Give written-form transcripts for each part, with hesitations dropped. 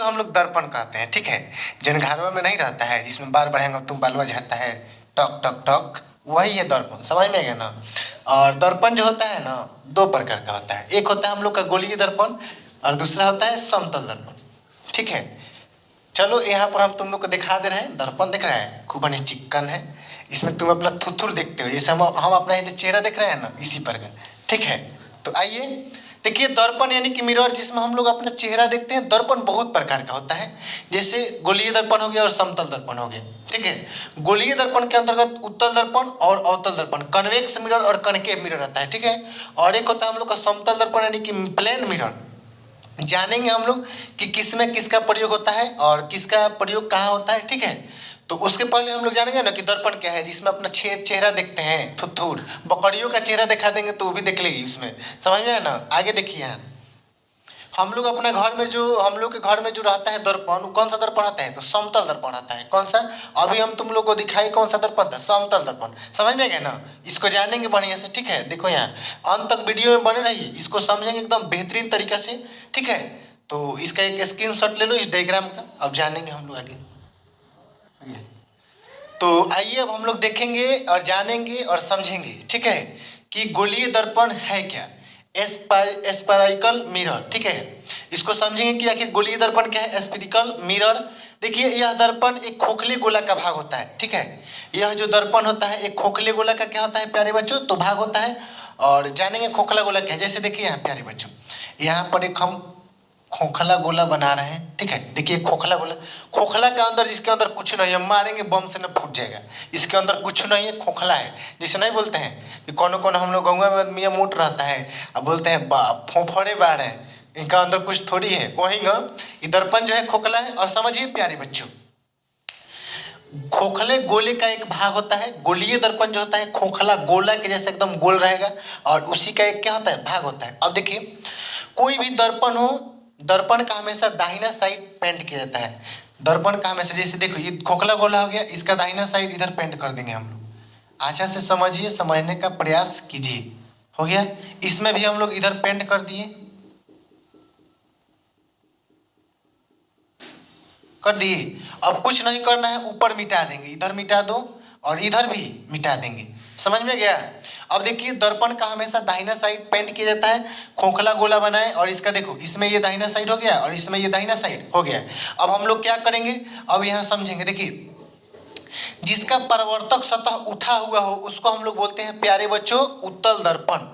तो हम लोग दर्पण कहते हैं, ठीक है। जो घरवा में नहीं रहता है, जिसमें बार बढ़ेंगे तुम बालवा झड़ता है, टक टक टक, वही है दर्पण, समझ में गया ना। और दर्पण जो होता है ना, दो प्रकार का होता है। एक होता है हम लोग का गोलीय दर्पण और दूसरा होता है समतल दर्पण, ठीक है। चलो यहाँ पर हम तुम लोग को दिखा दे रहे हैं। दर्पण दिख रहा है, खूब बड़ी चिक्कन है। इसमें तुम अपना थुथुर देखते हो, जैसे हम अपना इधर चेहरा देख रहे हैं ना, इसी प्रकार, ठीक है। तो आइए देखिए, दर्पण यानी कि मिरर, जिसमें हम लोग अपना चेहरा देखते हैं। दर्पण बहुत प्रकार का होता है, जैसे गोलीय दर्पण हो गया और समतल दर्पण हो गया, ठीक है। गोलीय दर्पण के अंतर्गत उत्तल दर्पण और अवतल दर्पण, कन्वेक्स मिरर और कनकेव मिरर आता है, ठीक है। और एक होता है हम लोग का समतल दर्पण यानी कि प्लेन मिरर। जानेंगे हम लोग कि किस में किसका प्रयोग होता है और किसका प्रयोग कहाँ होता है, ठीक है। तो उसके पहले हम लोग जानेंगे ना कि दर्पण क्या है, जिसमें अपना चेहरा देखते हैं। थुथुर बकरियों का चेहरा दिखा देंगे तो वो भी देख लेगी उसमें, समझ में आया ना। आगे देखिए, यहाँ हम लोग अपना घर में जो हम लोग के घर में जो रहता है दर्पण, कौन सा दर्पण आता है, तो समतल दर्पण आता है। कौन सा, अभी हम तुम लोग को दिखाई कौन सा दर्पण था, समतल दर्पण। समझ में गए ना, इसको जानेंगे बढ़िया से, ठीक है। देखो यहाँ अंत तक वीडियो में बने रहिए, इसको समझेंगे एकदम बेहतरीन तरीका से, ठीक है। तो इसका एक स्क्रीनशॉट ले लो इस डायग्राम का, अब जानेंगे हम लोग आगे। तो आइए अब हम लोग देखेंगे और जानेंगे और समझेंगे, ठीक है, कि गोलीय दर्पण है क्या, स्पेरिकल मिरर, ठीक है। इसको समझेंगे कि आखिर गोलीय दर्पण क्या है, स्पेरिकल मिरर। देखिए, यह दर्पण एक खोखले गोला का भाग होता है, ठीक है। यह जो दर्पण होता है एक खोखले गोला का क्या होता है प्यारे बच्चों, तो भाग होता है। और जानेंगे खोखला गोला क्या है। जैसे देखिए यहाँ प्यारे बच्चों, यहाँ पर एक हम खोखला गोला बना रहे हैं, ठीक है। देखिए खोखला गोला, खोखला के अंदर, जिसके अंदर कुछ नहीं है, मारेंगे बम से न फूट जाएगा, इसके अंदर कुछ नहीं है, खोखला है। जैसे नहीं बोलते हैं कि कौन कौन हम लोग गाँव में आदमी मोट रहता है, अब बोलते हैं फोफड़े बाढ़ है, इनका अंदर कुछ थोड़ी है, वही ना। दर्पण जो है खोखला है। और समझिए प्यारे बच्चों, खोखले गोले का एक भाग होता है। गोलीय दर्पण जो होता है खोखला गोला के जैसे एकदम गोल रहेगा, और उसी का एक क्या होता है, भाग होता है। अब देखिए, कोई भी दर्पण हो, दर्पण का हमेशा दाहिना साइड पेंट किया जाता है। दर्पण का हमेशा, जैसे देखो ये खोखला गोला हो गया, इसका दाहिना साइड इधर पेंट कर देंगे हम लोग। अच्छा से समझिए, समझने का प्रयास कीजिए। हो गया, इसमें भी हम लोग इधर पेंट कर दिए, कर दिए। अब कुछ नहीं करना है, ऊपर मिटा देंगे, इधर मिटा दो और इधर भी मिटा देंगे। समझ में गया। अब देखिए, दर्पण का हमेशा दाहिना साइड पेंट किया जाता है। खोखला गोला बनाए और इसका देखो, इसमें ये दाहिना साइड हो गया और इसमें ये दाहिना साइड हो गया। अब हम लोग क्या करेंगे, अब यहाँ समझेंगे। देखिए, जिसका परावर्तक सतह उठा हुआ हो उसको हम लोग बोलते हैं प्यारे बच्चों उत्तल दर्पण।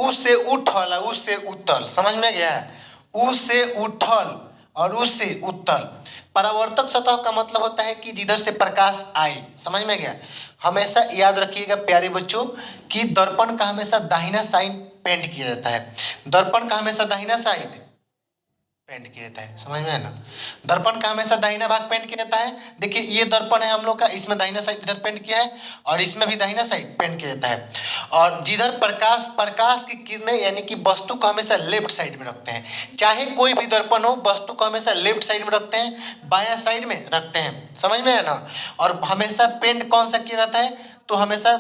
उससे उठल, उससे उत्तल, समझ में गया। उससे उठल और उससे उत्तल। परावर्तक सतह का मतलब होता है कि जिधर से प्रकाश आए, समझ में गया। हमेशा याद रखिएगा प्यारे बच्चों कि दर्पण का हमेशा दाहिना साइड पेंट किया जाता है। दर्पण का हमेशा दाहिना साइड पेंट किया जाता है, समझ में है ना। दर्पण का हमेशा दाहिना भाग पेंट किया जाता है। देखिए, ये दर्पण है हम लोग का, इसमें दाहिना साइड इधर पेंट किया है और इसमें भी दाहिना साइड पेंट किया जाता है। और जिधर प्रकाश की किरणें यानी कि वस्तु को हमेशा लेफ्ट साइड में रखते हैं। चाहे कोई भी दर्पण हो, वस्तु को हमेशा लेफ्ट साइड में रखते हैं, बायां साइड में रखते हैं, समझ में है ना। और हमेशा पेंट कौन सा किया जाता है, तो हमेशा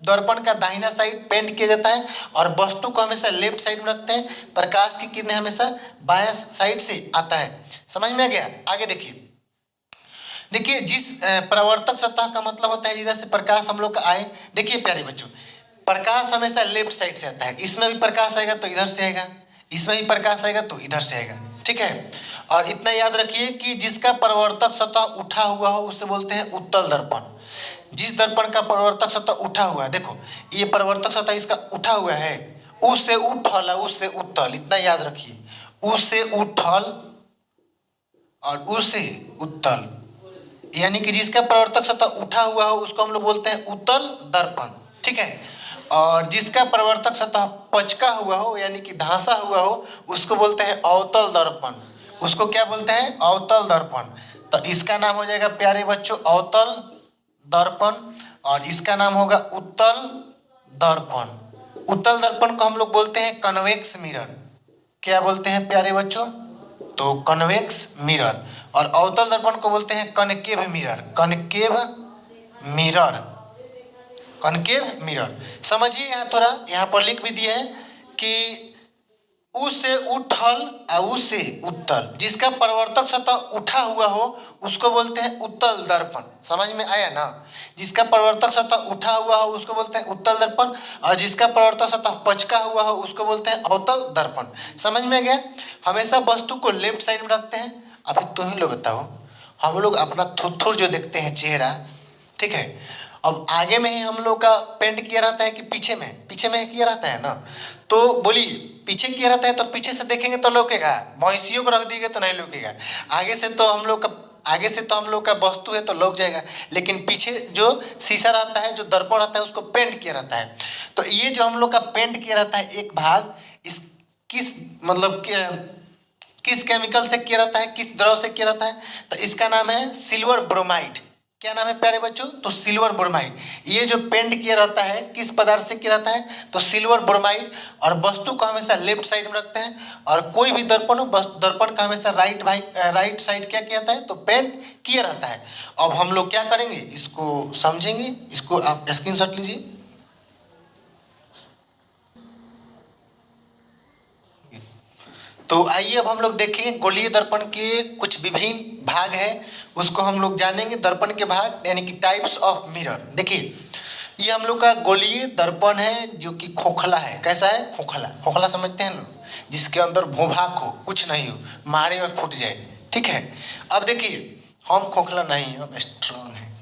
दर्पण का दाहिना साइड पेंट किया जाता है और वस्तु को हमेशा लेफ्ट साइड में रखते हैं। प्रकाश की किरणें हमेशा बाएं साइड से आता है, समझ में आ गया। आगे देखिए, देखिए जिस परावर्तक सतह का मतलब होता है जिधर से प्रकाश हम लोग का आए। देखिए प्यारे बच्चों, प्रकाश हमेशा लेफ्ट साइड से आता है। इसमें भी प्रकाश आएगा तो इधर से आएगा, इसमें भी प्रकाश आएगा तो इधर से आएगा, ठीक है। और इतना याद रखिए कि जिसका परावर्तक सतह उठा हुआ हो उसे बोलते हैं उत्तल दर्पण। जिस दर्पण का परावर्तक सतह उठा हुआ है, देखो ये परावर्तक सतह इसका उठा हुआ है, उससे उठल, उससे उत्तल, इतना याद रखिए। उससे उठल और उससे उत्तल, यानी कि जिसका परावर्तक सतह उठा हुआ हो उसको हम लोग बोलते हैं उत्तल दर्पण, ठीक है। और जिसका परावर्तक सतह पचका हुआ हो यानी कि धंसा हुआ हो उसको बोलते हैं अवतल दर्पण। उसको क्या बोलते हैं, अवतल दर्पण। तो इसका नाम हो जाएगा प्यारे बच्चों अवतल दर्पण और इसका नाम होगा उत्तल दर्पण। उत्तल दर्पण को हम लोग बोलते हैं कन्वेक्स मिरर। क्या बोलते हैं प्यारे बच्चों, तो कन्वेक्स मिरर। और अवतल दर्पण को बोलते हैं concave mirror. Concave mirror, concave mirror. समझिए, यहाँ थोड़ा यहाँ पर लिख भी दिए हैं कि उ से उठल और उ से उत्तल, जिसका परावर्तक सतह उठा हुआ हो उसको बोलते हैं उत्तल दर्पण। समझ में आया ना? जिसका परावर्तक सतह उठा हुआ हो उसको बोलते हैं उत्तल दर्पण, और जिसका परावर्तक सतह पचका हुआ हो उसको बोलते हैं अवतल दर्पण। समझ में गया? हमेशा वस्तु को लेफ्ट साइड में रखते हैं। अभी तुम ही लोग बताओ, हम लोग अपना थुथुर जो देखते हैं चेहरा, ठीक है, अब आगे में ही हम लोग का पेंट किया रहता है कि पीछे में? पीछे में किया रहता है ना। तो बोलिए, पीछे किया रहता है तो पीछे से देखेंगे तो लौकेगा, भैंसियों को रख दीजिए तो नहीं लौकेगा। आगे से तो हम लोग का वस्तु है तो लौक जाएगा, लेकिन पीछे जो शीशा रहता है, जो दर्पण रहता है, उसको पेंट किया रहता है। तो ये जो हम लोग का पेंट किया रहता है एक भाग, इस किस मतलब किस केमिकल से किया रहता है, किस द्रव से किया रहता है? तो इसका नाम है सिल्वर ब्रोमाइड। क्या नाम है प्यारे बच्चों? तो सिल्वर ब्रोमाइड। ये जो पेंट किया रहता है किस पदार्थ से किया रहता है? तो सिल्वर ब्रोमाइड। और वस्तु को हमेशा लेफ्ट साइड में रखते हैं, और कोई भी दर्पण हो, दर्पण का हमेशा राइट साइड क्या किया जाता है? तो पेंट किया रहता है। अब हम लोग क्या करेंगे, इसको समझेंगे। इसको आप स्क्रीनशॉट लीजिए। तो आइए अब हम लोग देखेंगे गोलीय दर्पण के कुछ विभिन्न भाग है, उसको हम लोग जानेंगे। दर्पण के भाग यानी कि टाइप्स ऑफ मिरर। देखिए, ये हम लोग का गोलीय दर्पण है जो कि खोखला है। कैसा है? खोखला। खोखला समझते हैं ना, जिसके अंदर भूभाग हो, कुछ नहीं हो, मारे और फूट जाए, ठीक है। अब देखिए, हम खोखला नहीं, हम स्ट्रॉन्ग है।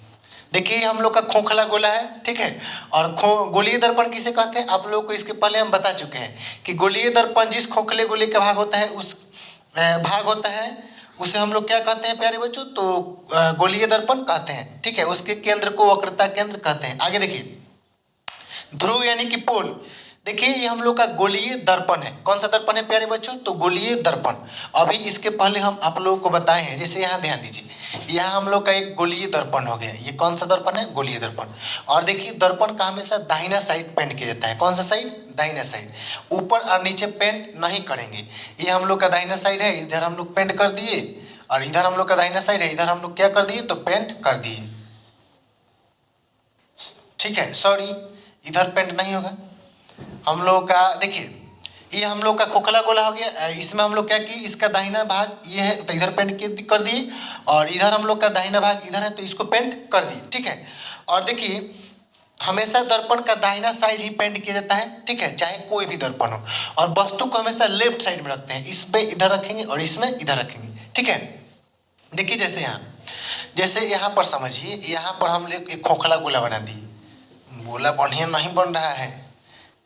देखिए, हम लोग का खोखला गोला है, ठीक है। और गोलीय दर्पण किसे कहते हैं? आप लोग को इसके पहले हम बता चुके हैं कि गोलीय दर्पण जिस खोखले गोले का भाग होता है, उस भाग होता है, उसे हम लोग क्या कहते हैं प्यारे बच्चों? तो गोलीय दर्पण कहते हैं, ठीक है। उसके केंद्र को वक्रता केंद्र कहते हैं। आगे देखिए, ध्रुव यानी कि पोल। देखिए, ये हम लोग का गोलीय दर्पण है। कौन सा दर्पण है प्यारे बच्चों? तो गोलीय दर्पण। अभी इसके पहले हम आप लोगों को बताए हैं, जैसे यहाँ ध्यान दीजिए, यहाँ हम लोग का एक गोलीय दर्पण हो गया। ये कौन सा दर्पण है? गोलीय दर्पण। और देखिए, दर्पण का हमेशा दाहिना साइड पेंट किया जाता है। कौन सा साइड? दाहिना साइड। ऊपर और नीचे पेंट नहीं करेंगे। ये हम लोग का दाहिना साइड है, इधर हम लोग पेंट कर दिए, और इधर हम लोग का दाहिना साइड है, इधर हम लोग क्या कर दिए? तो पेंट कर दिए, ठीक है। सॉरी, इधर पेंट नहीं होगा हम लोग का। देखिए, ये हम लोग का खोखला गोला हो गया। इसमें हम लोग क्या कि इसका दाहिना भाग ये है तो इधर पेंट कर दिए, और इधर हम लोग का दाहिना भाग इधर है तो इसको पेंट कर दिए, ठीक है। और देखिए, हमेशा दर्पण का दाहिना साइड ही पेंट किया जाता है, ठीक है, चाहे कोई भी दर्पण हो। और वस्तु को हमेशा लेफ्ट साइड में रखते हैं। इसमें इधर रखेंगे और इसमें इधर रखेंगे, ठीक है। देखिए, जैसे यहाँ पर समझिए, यहाँ पर हम लोग एक खोखला गोला बना दिए। गोला बढ़िया नहीं बन रहा है,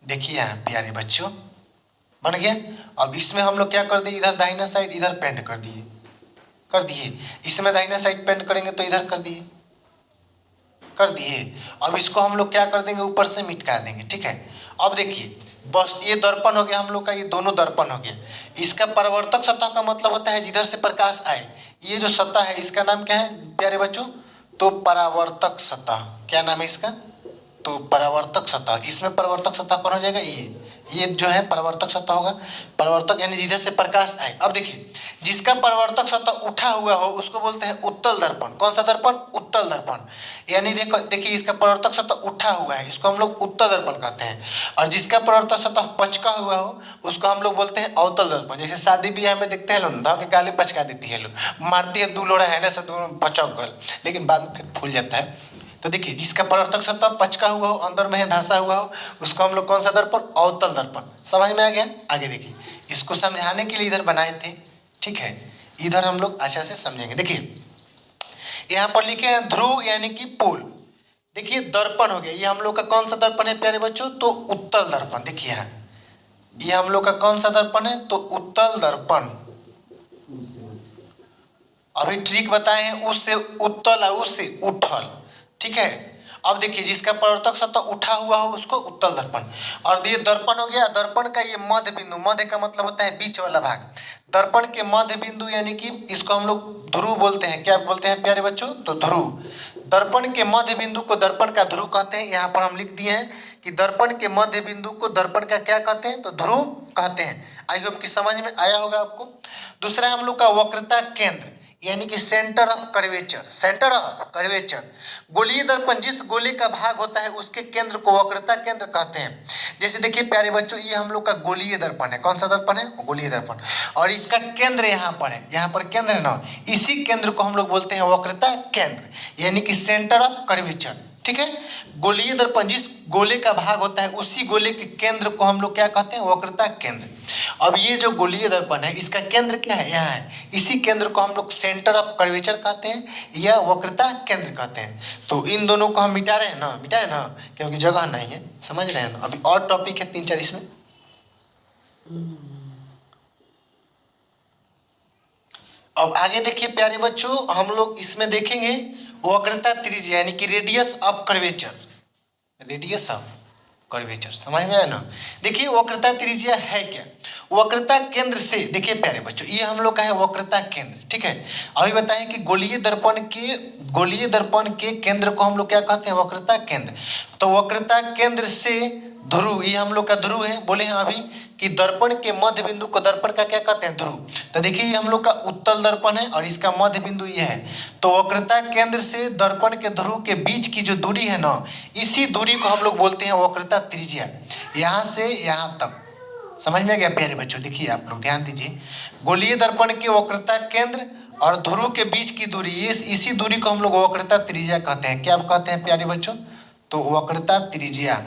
देखिए यहाँ प्यारे बच्चों, बन गया। अब इसमें हम लोग क्या कर दिए? इधर दाहिना साइड इधर पेंट कर दिए। इसमें दाहिना साइड पेंट करेंगे तो इधर कर दिए। अब इसको हम लोग क्या कर देंगे? ऊपर से मिटका देंगे, ठीक है। अब देखिए, बस ये दर्पण हो गया हम लोग का, ये दोनों दर्पण हो गया। इसका परावर्तक सतह का मतलब होता है जिधर से प्रकाश आए। ये जो सतह है इसका नाम क्या है प्यारे बच्चों? तो परावर्तक सतह। क्या नाम है इसका? तो परावर्तक सतह। इसमें परावर्तक सतह कौन हो जाएगा? ये जो है परावर्तक सतह होगा। परावर्तक यानी जिधर से प्रकाश आए। अब देखिए, जिसका परावर्तक सतह उठा हुआ हो उसको बोलते हैं उत्तल दर्पण। कौन सा दर्पण? उत्तल दर्पण। यानी देखिए, इसका परावर्तक सतह उठा हुआ है, इसको हम लोग उत्तल दर्पण कहते हैं। और जिसका परावर्तक सतह पचका हुआ हो उसको हम लोग बोलते हैं अवतल दर्पण। जैसे शादी ब्याह में देखते हैं लोग, धा के गाली पचका देती है, लोग मारती है, 2 लोड़ा है ना से 2 पचक गल, लेकिन बाद में फिर फूल जाता है। तो देखिए, जिसका परावर्तक सतह पचका हुआ हो, अंदर में है धंसा हुआ हो, उसको हम लोग कौन सा दर्पण? अवतल दर्पण। समझ में आ गया? आगे देखिए, इसको समझाने के लिए इधर बनाए थे, ठीक है। इधर हम लोग अच्छा से समझेंगे। देखिए, यहाँ पर लिखे हैं ध्रुव यानी कि पोल। देखिए, दर्पण हो गया। ये हम लोग का कौन सा दर्पण है प्यारे बच्चों? तो उत्तल दर्पण। देखिए यहाँ, ये हम लोग का कौन सा दर्पण है? तो उत्तल दर्पण। अभी ट्रिक बताए हैं, उससे उत्तल और उससे उठल, ठीक है। अब देखिए, जिसका परावर्तक सतह उठा हुआ हो उसको उत्तल दर्पण। और ये दर्पण हो गया। दर्पण का ये मध्य बिंदु, मध्य का मतलब होता है बीच वाला भाग। दर्पण के मध्य बिंदु यानी कि इसको हम लोग ध्रुव बोलते हैं। क्या बोलते हैं प्यारे बच्चों? तो ध्रुव। दर्पण के मध्य बिंदु को दर्पण का ध्रुव कहते हैं। यहाँ पर हम लिख दिए हैं कि दर्पण के मध्य बिंदु को दर्पण का क्या कहते हैं? तो ध्रुव कहते हैं। आई होप कि समझ में आया होगा आपको। दूसरा हम लोग का वक्रता केंद्र, यानी कि centre of curvature, centre of curvature. गोलीय दर्पण जिस गोले का भाग होता है उसके केंद्र को वक्रता केंद्र कहते हैं। जैसे देखिए प्यारे बच्चों, ये हम लोग का गोलीय दर्पण है। कौन सा दर्पण है? गोलीय दर्पण। और इसका केंद्र यहाँ पर है, यहाँ पर केंद्र है ना, इसी केंद्र को हम लोग बोलते हैं वक्रता केंद्र, यानी कि सेंटर ऑफ कर्वेचर। ठीक है, गोलीय दर्पण जिस गोले का भाग होता है उसी गोले के केंद्र को हम लोग क्या कहते हैं? वक्रता केंद्र। अब ये जो गोलीय दर्पण है इसका केंद्र क्या है? यहाँ है। इसी केंद्र को हम लोग सेंटर ऑफ कर्वेचर कहते हैं या वक्रता केंद्र कहते हैं। तो इन दोनों को हम मिटा रहे हैं ना, मिटाए ना, क्योंकि जगह नहीं है, समझ रहे हैं ना। अभी और टॉपिक है 3-4 इसमें। अब आगे देखिए प्यारे बच्चों, हम लोग इसमें देखेंगे वक्रता त्रिज्या यानी कि radius of curvature, radius of curvature. समझ में आया ना। देखिए वक्रता त्रिज्या है क्या? वक्रता केंद्र से, देखिए प्यारे बच्चों, ये हम लोग का है वक्रता केंद्र। ठीक है, अभी बताएं कि गोलीय दर्पण के केंद्र को हम लोग क्या कहते हैं? वक्रता केंद्र। तो वक्रता केंद्र से ध्रुव, ये हम लोग का ध्रुव है। बोले हैं अभी कि दर्पण के मध्य बिंदु को दर्पण का क्या कहते हैं? ध्रुव। तो देखिए ये हम लोग का उत्तल दर्पण है और इसका मध्य बिंदु ये है। तो वक्रता केंद्र से दर्पण के ध्रुव के बीच की जो दूरी है ना, इसी दूरी को हम लोग बोलते हैं वक्रता त्रिज्या। यहाँ से यहाँ तक, समझ में गया प्यारे बच्चों? देखिए आप लोग ध्यान दीजिए, गोलीय दर्पण के वक्रता केंद्र और ध्रुव के बीच की दूरी, इसी दूरी को हम लोग वक्रता त्रिज्या कहते हैं। क्या कहते हैं प्यारे बच्चों? तो वक्रता त्रिज्या,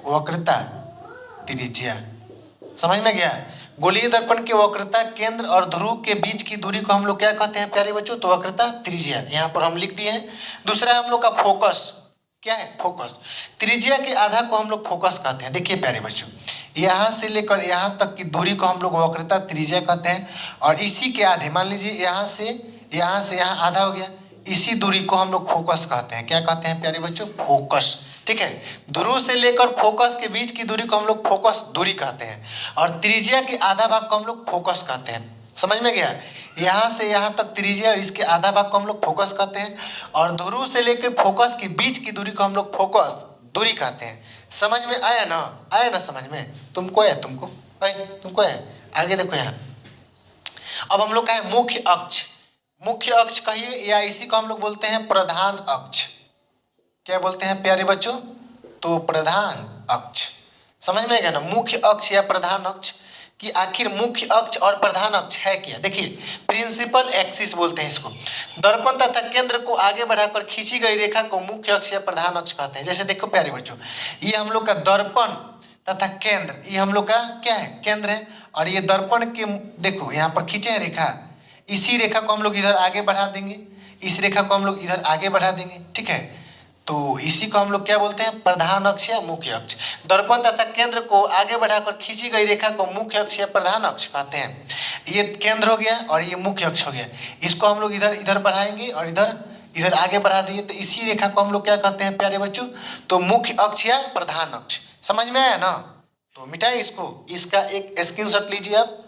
वक्रता त्रिज्या। समझ में गया? गोलीय दर्पण के वक्रता केंद्र और ध्रुव के बीच की दूरी को हम लोग क्या कहते हैं प्यारे बच्चों? तो वक्रता त्रिज्या। यहाँ पर हम लिख दिए हैं। दूसरा हम लोग का फोकस, क्या है? फोकस। त्रिज्या के आधा को हम लोग फोकस कहते हैं। देखिए प्यारे बच्चों, यहाँ से लेकर यहाँ तक की दूरी को हम लोग वक्रता त्रिज्या कहते हैं। और इसी के आधे, मान लीजिए यहाँ से यहाँ आधा हो गया, इसी दूरी को हम लोग फोकस कहते हैं। क्या कहते हैं प्यारे बच्चों? फोकस। ठीक है, ध्रुव से लेकर फोकस के बीच की दूरी को हम लोग फोकस दूरी कहते हैं। और त्रिज्या के आधा भाग को हम लोग फोकस कहते हैं। समझ में गया? यहाँ से यहाँ तक त्रिज्या और इसके आधा भाग को हम लोग फोकस कहते हैं। और ध्रुव से लेकर फोकस के बीच की दूरी को हम लोग फोकस दूरी कहते हैं। समझ में आया ना? आया ना समझ में? तुमको आया? तुमको आया? आगे देखो यहाँ। अब हम लोग का है मुख्य अक्ष। मुख्य अक्ष कहिए या इसी को हम लोग बोलते हैं प्रधान अक्ष। क्या बोलते हैं प्यारे बच्चों? तो प्रधान अक्ष। समझ में गया ना? मुख्य अक्ष या प्रधान अक्ष कि आखिर मुख्य अक्ष और प्रधान अक्ष है क्या? देखिए प्रिंसिपल एक्सिस बोलते हैं इसको। दर्पण तथा केंद्र को आगे बढ़ाकर खींची गई रेखा को मुख्य अक्ष या प्रधान अक्ष कहते हैं। जैसे देखो प्यारे बच्चों, ये हम लोग का दर्पण तथा केंद्र, ये हम लोग का क्या है? केंद्र है। और ये दर्पण के, देखो यहाँ पर खींचे हैं रेखा, इसी रेखा को हम लोग इधर आगे बढ़ा देंगे, इस रेखा को हम लोग इधर आगे बढ़ा देंगे। ठीक है, तो इसी को हम लोग क्या बोलते हैं? प्रधान अक्ष या मुख्य अक्ष। दर्पण तथा केंद्र को आगे बढ़ाकर खींची गई रेखा को मुख्य अक्ष या प्रधान अक्ष कहते हैं। ये केंद्र हो गया और ये मुख्य अक्ष हो गया। इसको हम लोग इधर इधर बढ़ाएंगे और इधर आगे बढ़ा दिए, तो इसी रेखा को हम लोग क्या कहते हैं प्यारे बच्चों? तो मुख्य अक्ष या प्रधान अक्ष। समझ में आया ना? तो मिटाए इसको, इसका एक स्क्रीनशॉट लीजिए आप।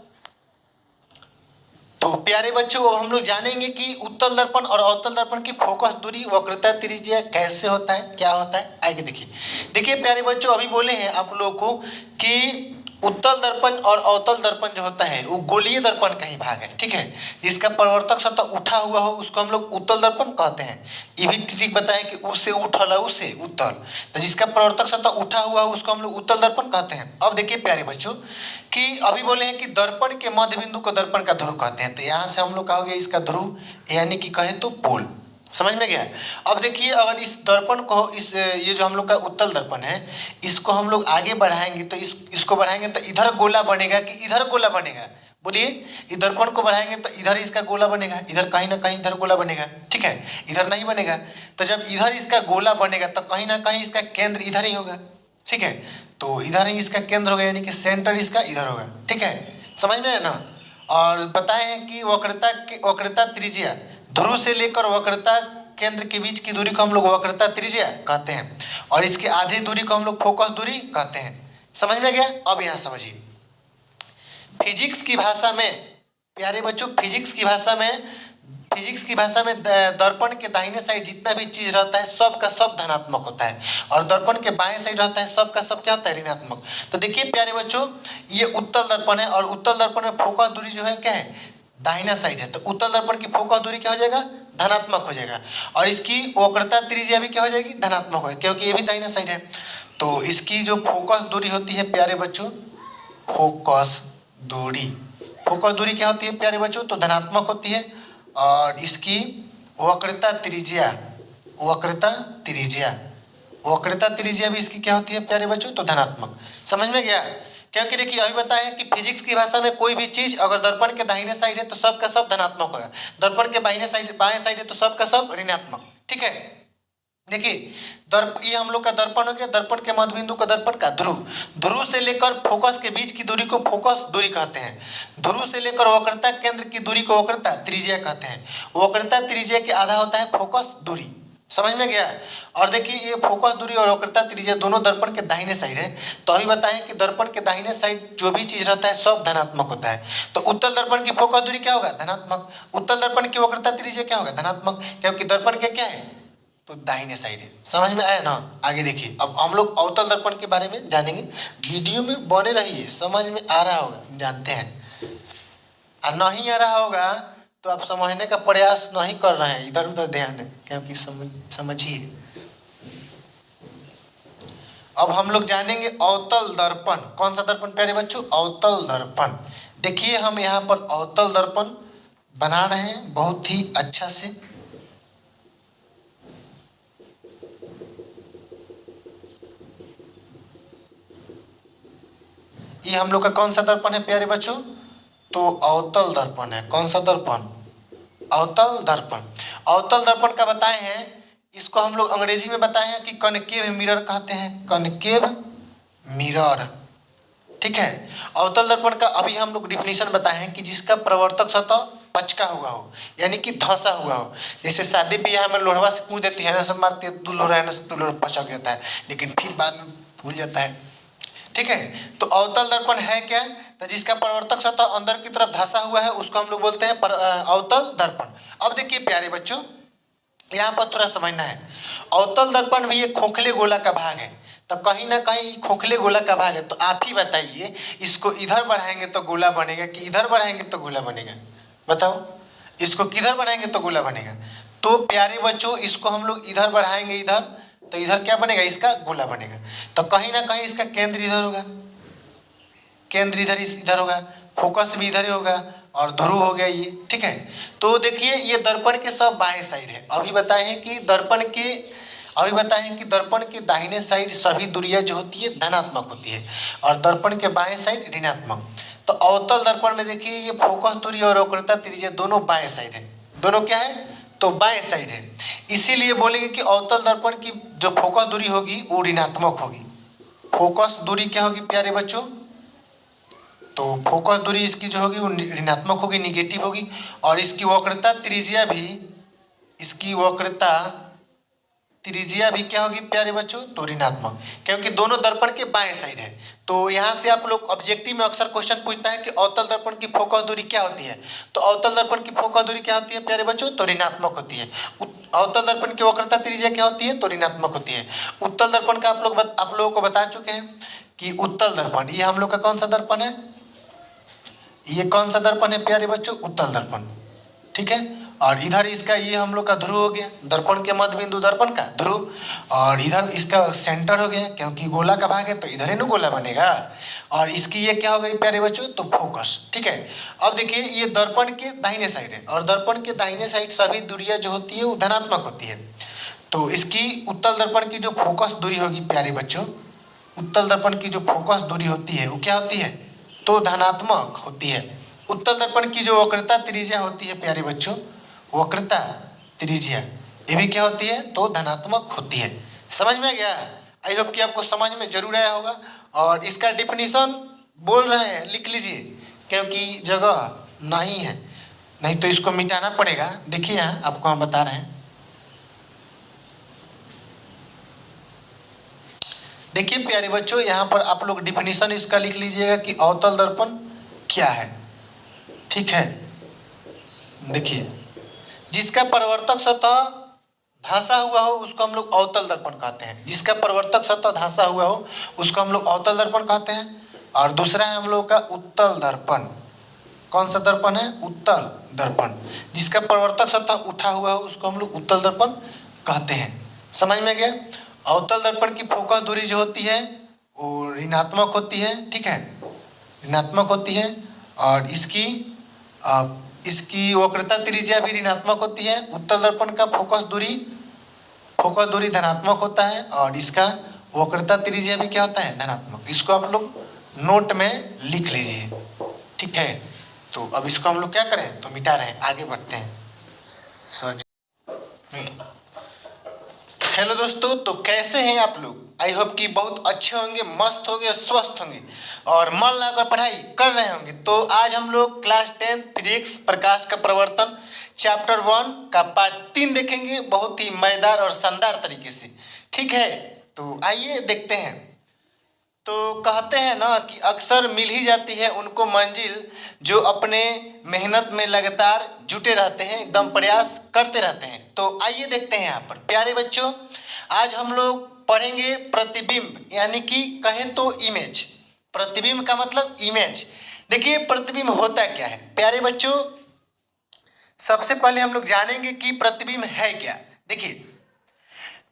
तो प्यारे बच्चों, अब हम लोग जानेंगे कि उत्तल दर्पण और अवतल दर्पण की फोकस दूरी वक्रता त्रिज्या कैसे होता है, क्या होता है। आगे देखिए प्यारे बच्चों, अभी बोले हैं आप लोगों को कि उत्तल दर्पण और अवतल दर्पण जो होता है वो गोलीय दर्पण का ही भाग है। ठीक है, जिसका परावर्तक सतह उठा हुआ हो उसको हम लोग उत्तल दर्पण कहते हैं। ये भी ठीक बताएं कि उससे उठल है, उससे उत्तल, तो जिसका परावर्तक सतह उठा हुआ हो उसको हम लोग उत्तल दर्पण कहते हैं। अब देखिए प्यारे बच्चों कि अभी बोले हैं कि दर्पण के मध्य बिंदु को दर्पण का ध्रुव कहते हैं। तो यहाँ से हम लोग कहोगे इसका ध्रुव, यानी कि कहे तो पोल। समझ में गया? अब देखिए, अगर इस दर्पण को, ये जो हम लोग का उत्तल दर्पण है, इसको हम लोग आगे बढ़ाएंगे तो इसको बढ़ाएंगे तो इधर गोला बनेगा कि इधर गोला बनेगा? बोलिए, इस दर्पण को बढ़ाएंगे तो इधर इसका गोला बनेगा, इधर कहीं ना कहीं इधर गोला बनेगा। ठीक है, इधर नहीं बनेगा। तो जब इधर इसका गोला बनेगा तो कहीं ना कहीं इसका केंद्र इधर ही होगा। ठीक है, तो इधर ही इसका केंद्र होगा, यानी कि सेंटर इसका इधर होगा। ठीक है, समझ में है ना? और बताए हैं कि वक्रता त्रिज्या, ध्रुव से लेकर वक्रता केंद्र के बीच की दूरी को हम लोग वक्रता त्रिज्या कहते हैं। और इसके आधी दूरी को हम लोग फोकस दूरी कहते हैं। समझ में गया? अब यहाँ समझिए, फिजिक्स की भाषा में प्यारे बच्चों, फिजिक्स की भाषा में दर्पण के दाहिने साइड जितना भी चीज रहता है सब का सब धनात्मक होता है, और दर्पण के बाएं साइड रहता है सब का सब क्या होता है? ऋणात्मक। तो देखिए प्यारे बच्चों, ये उत्तल दर्पण है और उत्तल दर्पण में फोकस दूरी जो है क्या है? दाहिना साइड है, तो उत्तल दर्पण की फोकस दूरी क्या हो जाएगा, धनात्मक हो जाएगा। और इसकी वक्रता त्रिज्या भी क्या हो जाएगी, धनात्मक हो जाएगी, क्योंकि ये भी दाहिना साइड है। तो इसकी जो फोकस दूरी होती है प्यारे बच्चों, फोकस दूरी क्या होती है प्यारे बच्चों, तो धनात्मक होती है। और इसकी वक्रता त्रिज्या भी इसकी क्या होती है प्यारे बच्चों, तो धनात्मक। समझ में गया? क्योंकि देखिए अभी बताए कि फिजिक्स की भाषा में कोई भी चीज अगर दर्पण के दाहिने साइड है तो सब का सब धनात्मक होगा, दर्पण के बाएं साइड है तो सब का सब ऋणात्मक। ठीक है, देखिए ये हम लोग का दर्पण हो गया, दर्पण के मध्य बिंदु का दर्पण का ध्रुव से लेकर फोकस के बीच की दूरी को फोकस दूरी कहते हैं। ध्रुव से लेकर वक्रता केंद्र की दूरी को वक्रता त्रिज्या कहते हैं। वक्रता त्रिज्या के आधा होता है फोकस दूरी। समझ में गया? और देखिए ये फोकस दूरी और वक्रता त्रिज्या दोनों दर्पण के दाहिने साइड है। तो अभी बताएं कि दर्पण के दाहिने साइड जो भी चीज रहता है सब धनात्मक होता है। तो उत्तल दर्पण की फोकस दूरी क्या होगा, धनात्मक। उत्तल दर्पण की वक्रता त्रिज्या क्या होगा, धनात्मक, क्योंकि दर्पण के क्या है, तो दाहिने साइड है। समझ में आया ना? आगे देखिए अब हम लोग अवतल दर्पण के बारे में जानेंगे। वीडियो में बने रहिए, समझ में आ रहा होगा, जानते हैं। और नहीं आ रहा होगा तो आप समझने का प्रयास नहीं कर रहे हैं, इधर उधर ध्यान है, क्योंकि समझिए। अब हम लोग जानेंगे अवतल दर्पण। कौन सा दर्पण प्यारे बच्चों, अवतल दर्पण। देखिए हम यहाँ पर अवतल दर्पण बना रहे हैं बहुत ही अच्छा से। ये हम लोग का कौन सा दर्पण है प्यारे बच्चों, तो अवतल दर्पण है। कौन सा दर्पण, अवतल दर्पण। अवतल दर्पण का बताए हैं, इसको हम लोग अंग्रेजी में बताए हैं कि कनकेव मिरर कहते हैं, कनकेव मिरर। ठीक है, अवतल दर्पण का अभी हम लोग डिफिनीशन बताए हैं कि जिसका प्रवर्तक सतह पचका हुआ हो, यानी कि धंसा हुआ हो। जैसे शादी ब्याह में लोढ़वा से पूछ देती है ना, सब मारती है, तू लोढ़ा है ना, तू लोढ़ा, पचक जाता है, लेकिन फिर बाद में भूल जाता है। ठीक है, तो अवतल दर्पण है क्या, तो जिसका प्रवर्तक सतह अंदर की तरफ धंसा हुआ है उसको हम लोग बोलते हैं अवतल दर्पण। अब देखिए प्यारे बच्चों, यहाँ पर थोड़ा समझना है, अवतल दर्पण भी एक खोखले गोला का भाग है। तो कहीं ना कहीं खोखले गोला का भाग है, तो आप ही बताइए इसको इधर बढ़ाएंगे तो गोला बनेगा कि इधर बढ़ाएंगे तो गोला बनेगा, बताओ, इसको किधर बढ़ाएंगे तो गोला बनेगा। तो प्यारे बच्चों इसको हम लोग इधर बढ़ाएंगे, इधर, तो इधर क्या बनेगा, इसका गोला बनेगा। तो कहीं ना कहीं इसका केंद्र इधर होगा, केंद्र इधर होगा, फोकस भी इधर ही होगा, और ध्रुव हो गया ये। ठीक है, तो देखिए ये दर्पण के सब बाएं साइड है। अभी बताए हैं कि दर्पण के दाहिने साइड सभी दूरियां जो होती है धनात्मक होती है, और दर्पण के बाएं साइड ऋणात्मक। तो अवतल दर्पण में देखिए ये फोकस दूरी और वक्रता त्रिज्या दोनों बाएं साइड है, दोनों क्या है, तो बाएं साइड है। इसीलिए बोलेंगे कि अवतल दर्पण की जो फोकस दूरी होगी वो ऋणात्मक होगी। फोकस दूरी क्या होगी प्यारे बच्चों, तो फोकस दूरी इसकी जो होगी वो ऋणात्मक होगी, निगेटिव होगी। और इसकी वक्रता त्रिज्या भी क्या होगी प्यारे बच्चों, तो ऋणात्मक, क्योंकि दोनों दर्पण के बाएं साइड है। तो यहाँ से आप लोग ऑब्जेक्टिव में अक्सर क्वेश्चन पूछता है कि अवतल दर्पण की फोकस दूरी क्या होती है, तो अवतल दर्पण की फोकस दूरी क्या होती है प्यारे बच्चों, तो ऋणात्मक होती है। अवतल दर्पण की वक्रता त्रिज्या क्या होती है, तो ऋणात्मक होती है। उत्तल दर्पण का आप लोगों को बता चुके हैं कि उत्तल दर्पण, ये हम लोग का कौन सा दर्पण है, ये कौन सा दर्पण है प्यारे बच्चों, उत्तल दर्पण। ठीक है, और इधर इसका ये हम लोग का ध्रुव हो गया, दर्पण के मध्य बिंदु दर्पण का ध्रुव, और इधर इसका सेंटर हो गया, क्योंकि गोला का भाग है तो इधर ही ना गोला बनेगा। और इसकी ये क्या हो गई प्यारे बच्चों, तो फोकस। ठीक है, अब देखिए ये दर्पण के दाहिने साइड है, और दर्पण के दाहिने साइड सभी दूरियां जो होती है वो धनात्मक होती है। तो इसकी उत्तल दर्पण की जो फोकस दूरी होगी प्यारे बच्चों, उत्तल दर्पण की जो फोकस दूरी होती है वो क्या होती है, तो धनात्मक होती है। उत्तल दर्पण की जो वक्रता त्रिज्या होती है प्यारे बच्चों, वक्रता त्रिज्या ये भी क्या होती है, तो धनात्मक होती है। समझ में आ गया? आई होप कि आपको समझ में जरूर आया होगा। और इसका डिफिनीशन बोल रहे हैं, लिख लीजिए, क्योंकि जगह नहीं है, नहीं तो इसको मिटाना पड़ेगा। देखिए यहाँ आपको हम बता रहे हैं, देखिए प्यारे बच्चों यहाँ पर आप लोग डिफिनीशन इसका लिख लीजिएगा कि अवतल दर्पण क्या है। ठीक है, देखिए जिसका प्रवर्तक सतह धंसा हुआ हो उसको हम लोग अवतल दर्पण कहते हैं, जिसका प्रवर्तक सतह धंसा हुआ हो उसको हम लोग अवतल दर्पण कहते हैं। और दूसरा है हम लोग का उत्तल दर्पण। कौन सा दर्पण है? उत्तल दर्पण। जिसका परावर्तक सतह उठा हुआ है उसको हम लोग उत्तल दर्पण कहते हैं। समझ में गया? अवतल दर्पण की फोकस दूरी जो होती है वो ऋणात्मक होती है, ठीक है, ऋणात्मक होती है। और इसकी वक्रता त्रिज्या भी ऋणात्मक होती है। उत्तल दर्पण का फोकस दूरी धनात्मक होता है और इसका वक्रता त्रिज्या भी क्या होता है? धनात्मक। इसको आप लोग नोट में लिख लीजिए, ठीक है। तो अब इसको हम लोग क्या करें? तो मिटा रहे हैं, आगे बढ़ते हैं। हेलो दोस्तों, तो कैसे हैं आप लोग? आई होप कि बहुत अच्छे होंगे, मस्त होंगे, स्वस्थ होंगे और मन लगाकर पढ़ाई कर रहे होंगे। तो आज हम लोग क्लास 10 फिजिक्स प्रकाश का प्रवर्तन चैप्टर 1 का पार्ट 3 देखेंगे, बहुत ही मजेदार और शानदार तरीके से, ठीक है। तो आइए देखते हैं। तो कहते हैं ना कि अक्सर मिल ही जाती है उनको मंजिल जो अपने मेहनत में लगातार जुटे रहते हैं, एकदम प्रयास करते रहते हैं। तो आइए देखते हैं यहाँ पर। प्यारे बच्चों, आज हम लोग पढ़ेंगे प्रतिबिंब, यानी कि कहें तो इमेज। प्रतिबिंब का मतलब इमेज। देखिए प्रतिबिंब होता क्या है प्यारे बच्चों। सबसे पहले हम लोग जानेंगे कि प्रतिबिंब है क्या। देखिए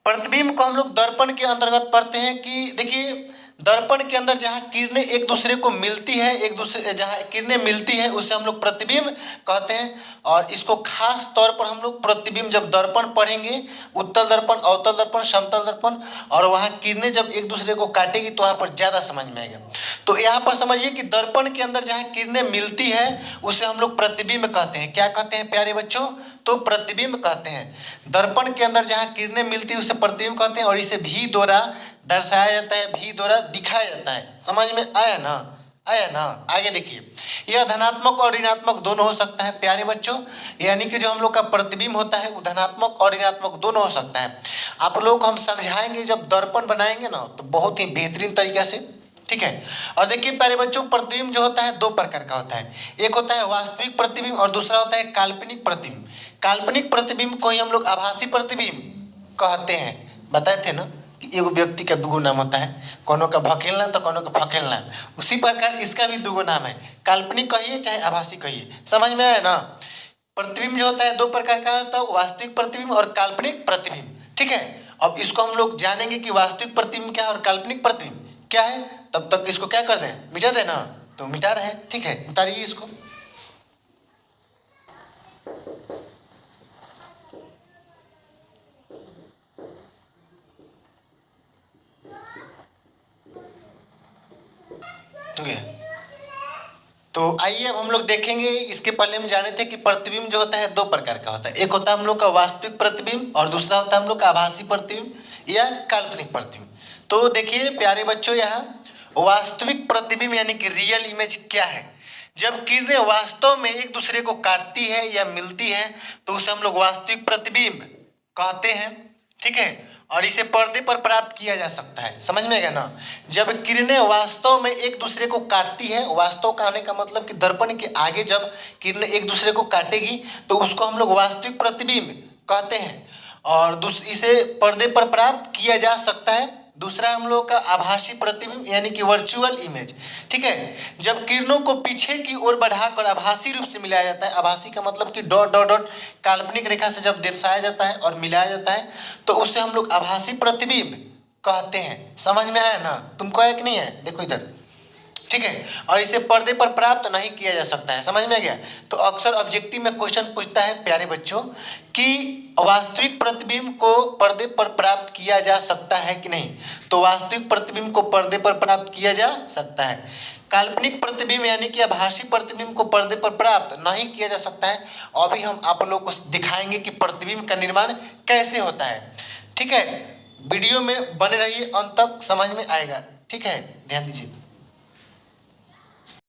प्रतिबिंब को हम लोग दर्पण के अंतर्गत पढ़ते हैं कि देखिए दर्पण के अंदर जहाँ किरणें एक दूसरे को मिलती है, जहाँ किरणें मिलती है उसे हम लोग प्रतिबिंब कहते हैं। और इसको खास तौर पर हम लोग प्रतिबिंब जब दर्पण पढ़ेंगे, उत्तल दर्पण, अवतल दर्पण, समतल दर्पण, और वहाँ किरणें जब एक दूसरे को काटेगी तो वहाँ पर ज़्यादा समझ में आएगा। तो यहाँ पर समझिए कि दर्पण के अंदर जहाँ किरणें मिलती है उसे हम लोग प्रतिबिंब कहते हैं। क्या कहते हैं प्यारे बच्चों? तो प्रतिबिंब कहते हैं। दर्पण के अंदर जहाँ किरणें मिलती है उसे प्रतिबिंब कहते हैं। और इसे भी द्वारा दर्शाया जाता है, भी द्वारा दिखाया जाता है। समझ में आया ना? आया ना? आगे देखिए, यह धनात्मक और ऋणात्मक दोनों हो सकता है प्यारे बच्चों। यानी कि जो हम लोग का प्रतिबिंब होता है वो धनात्मक और ऋणात्मक दोनों हो सकता है। आप लोग को हम समझाएंगे जब दर्पण बनाएंगे ना तो बहुत ही बेहतरीन तरीके से, ठीक है। और देखिए प्यारे बच्चों, प्रतिबिंब जो होता है दो प्रकार का होता है। एक होता है वास्तविक प्रतिबिंब और दूसरा होता है काल्पनिक प्रतिबिंब। काल्पनिक प्रतिबिंब को ही हम लोग आभासी प्रतिबिंब कहते हैं। बताए थे ना कि एगो व्यक्ति का दुगो नाम होता है, कोनो का भकेलना तो कोनो का फकेलना। उसी प्रकार इसका भी दुगो नाम है, काल्पनिक कहिए चाहे आभासी कहिए। समझ में आया ना? प्रतिबिंब जो होता है दो प्रकार का होता है, वास्तविक प्रतिबिंब और काल्पनिक प्रतिबिंब, ठीक है। अब इसको हम लोग जानेंगे कि वास्तविक प्रतिबिंब क्या है और काल्पनिक प्रतिबिंब क्या है। तब तक इसको क्या कर दें? मिटा दें ना? तो मिटा रहे हैं, ठीक है, उतारिए इसको। तो आइए अब हम लोग देखेंगे। इसके पहले हम जाने थे कि प्रतिबिंब जो होता है दो प्रकार का होता है। एक होता है हम लोग का वास्तविक प्रतिबिंब और दूसरा होता है हम लोग का आभासी प्रतिबिंब या काल्पनिक प्रतिबिंब। तो देखिए प्यारे बच्चों, यहाँ वास्तविक प्रतिबिंब यानी कि रियल इमेज क्या है। जब किरणें वास्तव में एक दूसरे को काटती है या मिलती है तो उसे हम लोग वास्तविक प्रतिबिंब कहते हैं, ठीक है। और इसे पर्दे पर प्राप्त किया जा सकता है। समझ में गया ना? जब किरणें वास्तव में एक दूसरे को काटती है, वास्तव कहने का मतलब कि दर्पण के आगे जब किरणें एक दूसरे को काटेगी तो उसको हम लोग वास्तविक प्रतिबिंब कहते हैं। और इसे पर्दे पर प्राप्त किया जा सकता है। दूसरा हम लोग का आभासी प्रतिबिंब यानी कि वर्चुअल इमेज, ठीक है। जब किरणों को पीछे की ओर बढ़ाकर आभासी रूप से मिलाया जाता है, आभासी का मतलब कि डॉट डॉट डॉट काल्पनिक रेखा से जब दर्शाया जाता है और मिलाया जाता है तो उसे हम लोग आभासी प्रतिबिंब कहते हैं। समझ में आया ना? तुमको आया कि नहीं है? देखो इधर, ठीक है। और इसे पर्दे पर प्राप्त नहीं किया जा सकता है। समझ में गया? तो अक्सर ऑब्जेक्टिव में क्वेश्चन पूछता है प्यारे बच्चों कि वास्तविक प्रतिबिंब को पर्दे पर प्राप्त किया जा सकता है कि नहीं। तो वास्तविक प्रतिबिंब को पर्दे पर प्राप्त किया जा सकता है। काल्पनिक प्रतिबिंब यानी कि आभासी प्रतिबिंब को पर्दे पर प्राप्त नहीं किया जा सकता है। अभी हम आप लोगों को दिखाएंगे कि प्रतिबिंब का निर्माण कैसे होता है, ठीक है। वीडियो में बने रहिए, अंत तक समझ में आएगा, ठीक है। ध्यान दीजिए।